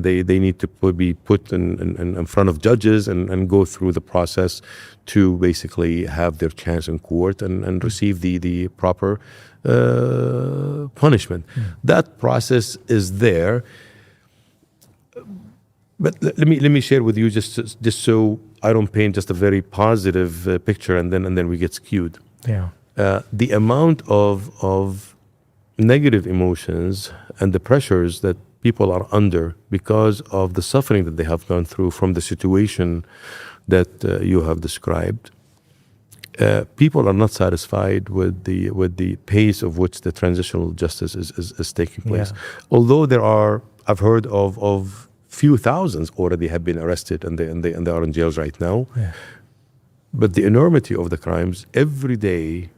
they need to be put in front of judges and go through the process to basically have their chance in court and receive the proper punishment. That process is there. But let me share with you just so I don't paint just a very positive picture and then we get skewed. Yeah. The amount of negative emotions and the pressures that people are under because of the suffering that they have gone through from the situation that you have described. People are not satisfied with the pace of which the transitional justice is taking place. Yeah. Although I've heard of few thousands already have been arrested and they are in jails right now. Yeah. But the enormity of the crimes, every day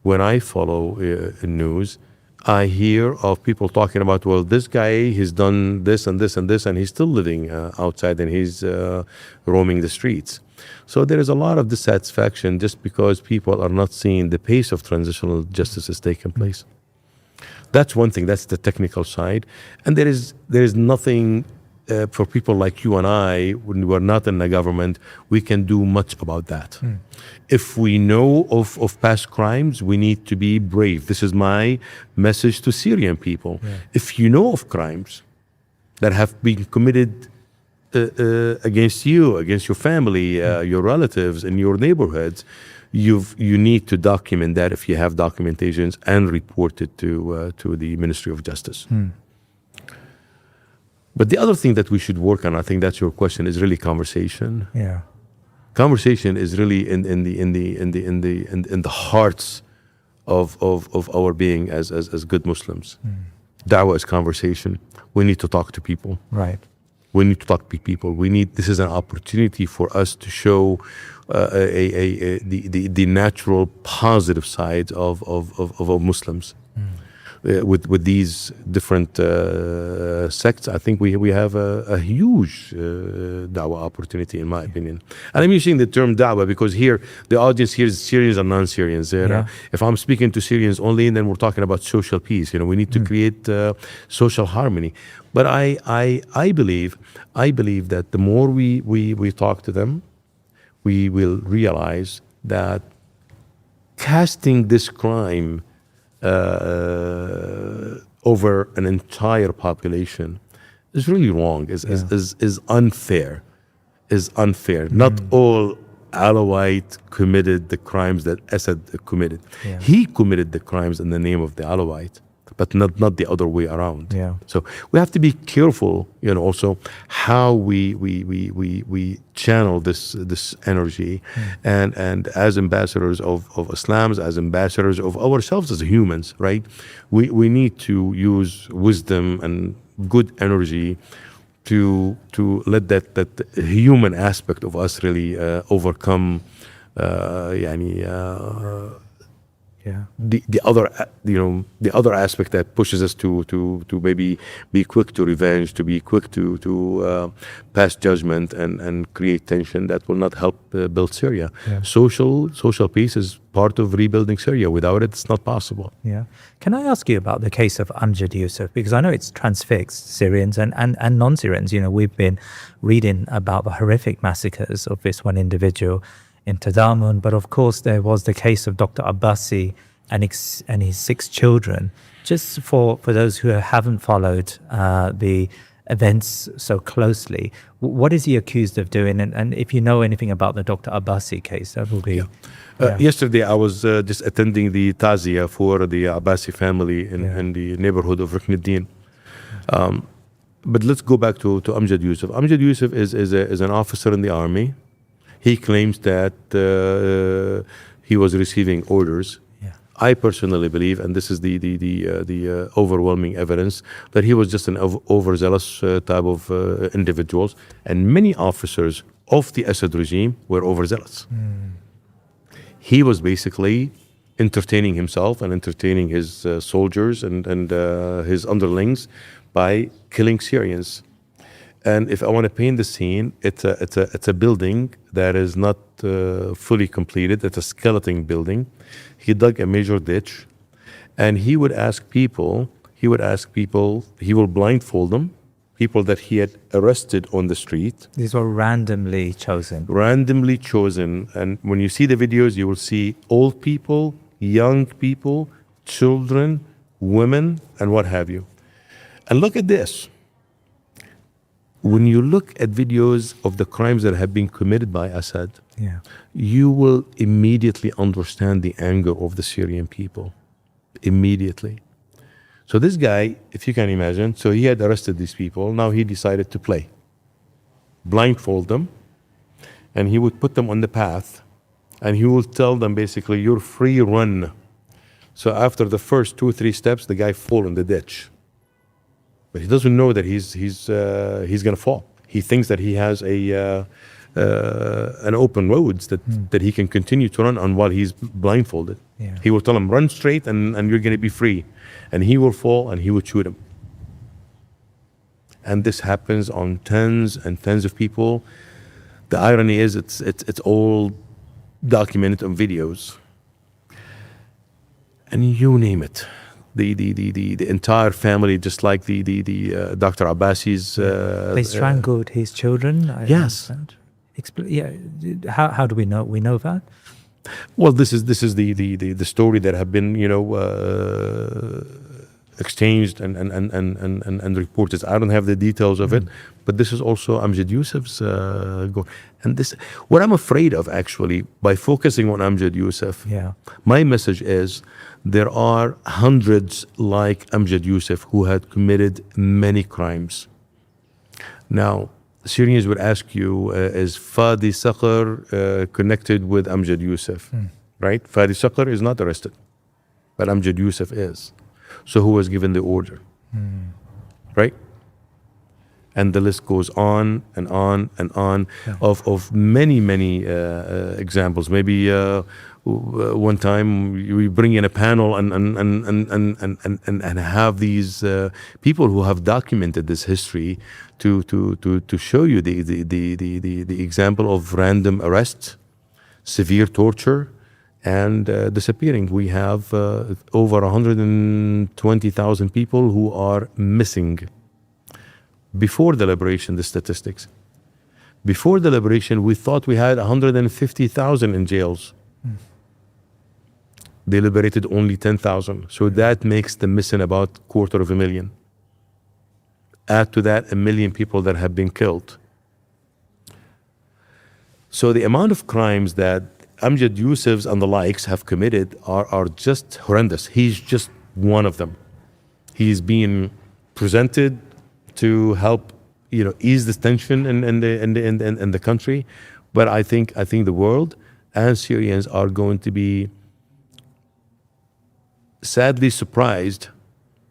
when I follow news, I hear of people talking about, well, this guy, he's done this and this and this, and he's still living outside and he's roaming the streets. So there is a lot of dissatisfaction just because people are not seeing the pace of transitional justice is taking place. That's one thing, that's the technical side. And there is nothing for people like you and I, when we're not in the government, we can do much about that. If we know of past crimes, we need to be brave. This is my message to Syrian people. Yeah. If you know of crimes that have been committed against you, against your family, your relatives, in your neighborhoods, you need to document that if you have documentations and report it to the Ministry of Justice. But the other thing that we should work on, I think that's your question, is really conversation. Yeah. Conversation is really in the hearts of our being as good Muslims. Da'wah is conversation. We need to talk to people. Right. We need to talk to people. This is an opportunity for us to show the natural positive sides of Muslims. With these different sects, I think we have a huge da'wah opportunity, in my opinion. And I'm using the term da'wah because here, the audience here is Syrians and non-Syrians. If I'm speaking to Syrians only, then we're talking about social peace. We need to create social harmony. But I believe that the more we talk to them, we will realize that casting this crime over an entire population is really wrong, is unfair. Not all Alawite committed the crimes that Assad committed. Yeah. He committed the crimes in the name of the Alawite, but not the other way around. Yeah. So we have to be careful, also how we channel this energy, and as ambassadors of Islam, as ambassadors of ourselves as humans, right? We need to use wisdom and good energy to let that human aspect of us really overcome يعني the other the other aspect that pushes us to maybe be quick to revenge, to be quick to pass judgment and create tension that will not help build Syria. Social peace is part of rebuilding Syria. Without it, it's not possible. Yeah. Can I ask you about the case of Amjad Yusuf? Because I know it's transfixed Syrians and non-Syrians. We've been reading about the horrific massacres of this one individual in Tadamun, but of course there was the case of Dr. Abbasi and his 6 children. Just for those who haven't followed the events so closely, what is he accused of doing? And if you know anything about the Dr. Abbasi case, that will be... Yesterday I was just attending the Tazia for the Abbasi family in the neighborhood of Ruknuddin. But let's go back to Amjad Yusuf. Amjad Yusuf is an officer in the army. He claims that he was receiving orders. I personally believe, and this is the overwhelming evidence, that he was just an overzealous type of individuals, and many officers of the Assad regime were overzealous. He was basically entertaining himself and entertaining his soldiers and his underlings by killing Syrians. And if I want to paint the scene, it's a building that is not fully completed. It's a skeleton building. He dug a major ditch, and he would ask people. He will blindfold them, people that he had arrested on the street. These were randomly chosen. Randomly chosen, and when you see the videos, you will see old people, young people, children, women, and what have you. And look at this. When you look at videos of the crimes that have been committed by Assad, you will immediately understand the anger of the Syrian people. Immediately. So this guy, if you can imagine, so he had arrested these people. Now he decided to play. Blindfold them, and he would put them on the path, and he will tell them basically, you're free, run. So after the first 2-3 steps, the guy fall in the ditch. But he doesn't know that he's going to fall. He thinks that he has an open roads that he can continue to run on while he's blindfolded. He will tell him, run straight and you're going to be free. And he will fall and he will shoot him. And this happens on tens and tens of people. The irony is it's all documented on videos. And you name it. The entire family, just like the Dr. Abbasi's. They strangled his children. Yes. How do we know? We know that. Well, this is the story that have been exchanged and reported. I don't have the details of it, but this is also Amjad Yusuf's goal. And this, what I'm afraid of actually, by focusing on Amjad Yusuf, my message is there are hundreds like Amjad Yusuf who had committed many crimes. Now, Syrians would ask you, is Fadi Saqr connected with Amjad Yusuf? Right? Fadi Saqr is not arrested, but Amjad Yusuf is. So who was given the order? Right? And the list goes on and on and on of many examples. Maybe one time we bring in a panel and have these people who have documented this history to show you the example of random arrest, severe torture, and disappearing. We have over 120,000 people who are missing. Before the liberation, the statistics. Before the liberation, we thought we had 150,000 in jails. They liberated only 10,000. So that makes them missing about 250,000. Add to that 1 million people that have been killed. So the amount of crimes that Amjad Yusuf's and the likes have committed are just horrendous. He's just one of them. He's being presented to help, ease this tension in the country, but I think the world and Syrians are going to be sadly surprised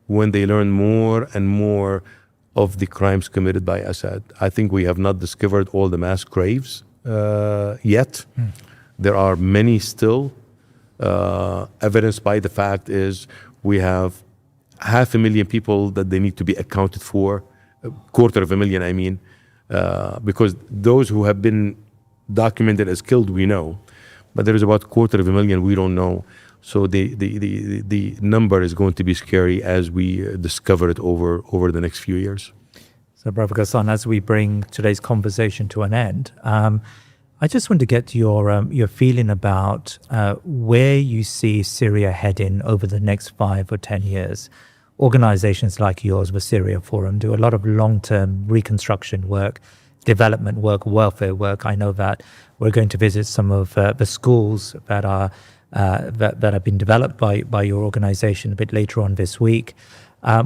when they learn more and more of the crimes committed by Assad. I think we have not discovered all the mass graves yet. There are many still. Evidenced by the fact is we have 500,000 people that they need to be accounted for, 250,000 I mean, because those who have been documented as killed we know, but there is about 250,000 we don't know. So the number is going to be scary as we discover it over the next few years. So, Brother Ghassan, as we bring today's conversation to an end, I just want to get your feeling about where you see Syria heading over the next 5 or 10 years. Organizations like yours, the Syrian Forum, do a lot of long-term reconstruction work, development work, welfare work. I know that we're going to visit some of the schools that are that have been developed by your organization a bit later on this week.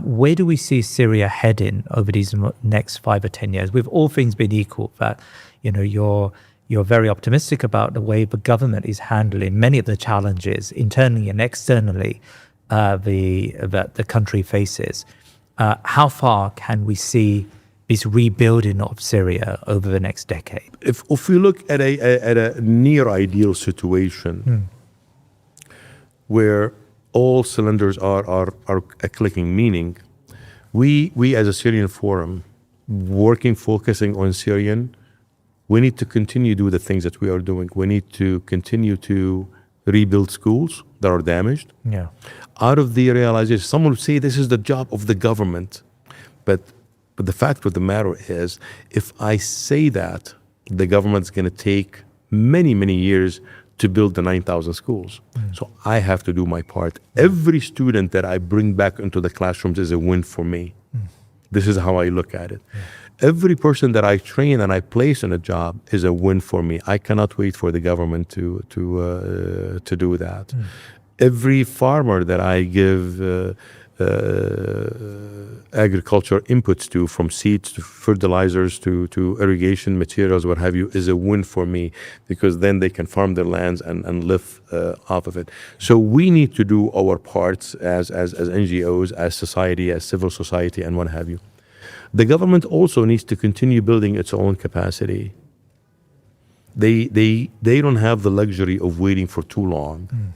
Where do we see Syria heading over these next 5 or 10 years? With all things being equal, that you're very optimistic about the way the government is handling many of the challenges internally and externally that the country faces. How far can we see this rebuilding of Syria over the next decade? If we look at a near ideal situation where all cylinders are clicking, meaning we as a Syrian Forum, focusing on Syrian, we need to continue to do the things that we are doing. We need to continue to rebuild schools that are damaged. Yeah. Out of the realization, someone would say this is the job of the government. But the fact of the matter is, if I say that, the government's going to take many, many years to build the 9,000 schools. So I have to do my part. Every student that I bring back into the classrooms is a win for me. This is how I look at it. Every person that I train and I place in a job is a win for me. I cannot wait for the government to do that. Every farmer that I give agriculture inputs to, from seeds to fertilizers to irrigation materials, what have you, is a win for me, because then they can farm their lands and live off of it. So we need to do our parts as NGOs, as society, as civil society, and what have you. The government also needs to continue building its own capacity. They don't have the luxury of waiting for too long.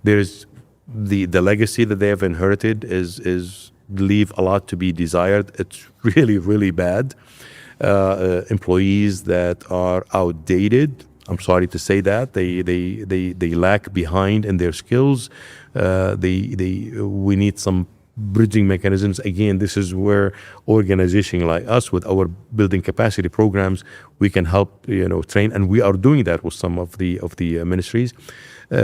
There's the legacy that they have inherited is leave a lot to be desired. It's really, really bad. Employees that are outdated. I'm sorry to say that they lack behind in their skills. We need some bridging mechanisms. Again, this is where organizations like us, with our building capacity programs, we can help train, and we are doing that with some of the ministries. At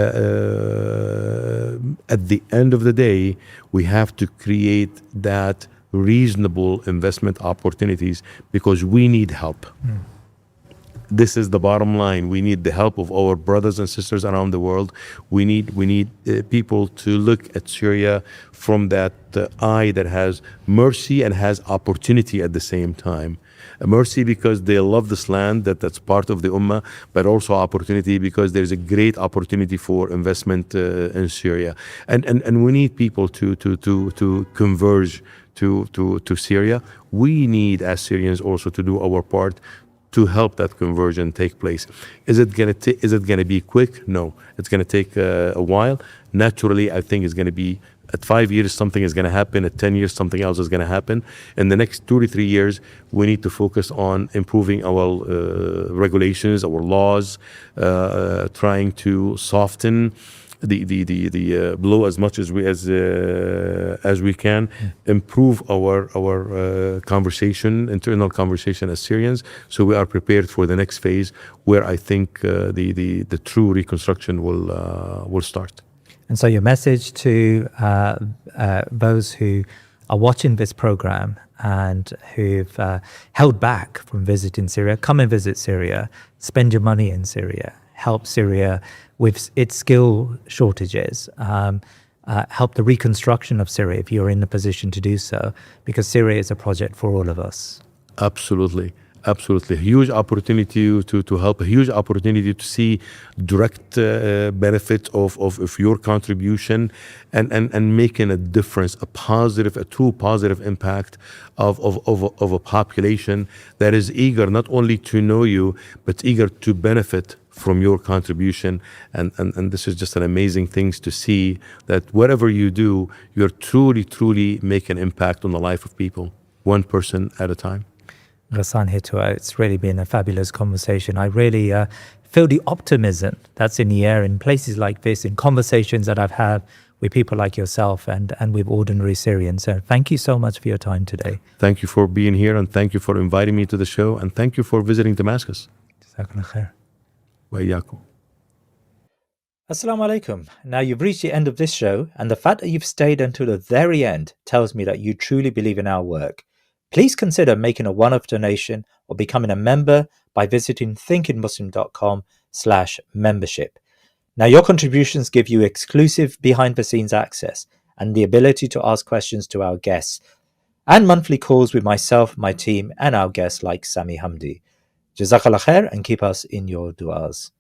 the end of the day, we have to create that reasonable investment opportunities, because we need help. This is the bottom line. We need the help of our brothers and sisters around the world. We need people to look at Syria from that eye that has mercy and has opportunity at the same time. Mercy because they love this land, that's part of the Ummah, but also opportunity because there's a great opportunity for investment in Syria. And we need people to converge to Syria. We need, as Syrians, also to do our part to help that conversion take place. Is it going to be quick? No, it's going to take a while. Naturally, I think it's going to be at 5 years something is going to happen. At 10 years something else is going to happen. In the next 2 to 3 years, we need to focus on improving our regulations, our laws, trying to soften the blow as much as we can, improve our conversation, internal conversation as Syrians, so we are prepared for the next phase where I think the true reconstruction will start. And so your message to those who are watching this program and who've held back from visiting Syria, come and visit Syria, spend your money in Syria, help Syria with its skill shortages, help the reconstruction of Syria if you're in a position to do so, because Syria is a project for all of us. Absolutely. Absolutely. A huge opportunity to help, a huge opportunity to see direct benefit of your contribution and making a difference, a positive, a true positive impact of a population that is eager not only to know you, but eager to benefit from your contribution. And this is just an amazing thing to see that whatever you do, you're truly making an impact on the life of people, one person at a time. Ghassan Hitto, it's really been a fabulous conversation. I really feel the optimism that's in the air in places like this, in conversations that I've had with people like yourself and with ordinary Syrians. So thank you so much for your time today. Thank you for being here, and thank you for inviting me to the show, and thank you for visiting Damascus. Jazakallah khair. Wa iyyakum. Assalamu alaikum. Now you've reached the end of this show, and the fact that you've stayed until the very end tells me that you truly believe in our work. Please consider making a one-off donation or becoming a member by visiting thinkingmuslim.com/membership. Now your contributions give you exclusive behind-the-scenes access and the ability to ask questions to our guests and monthly calls with myself, my team and our guests like Sami Hamdi. Jazakallah khair and keep us in your du'as.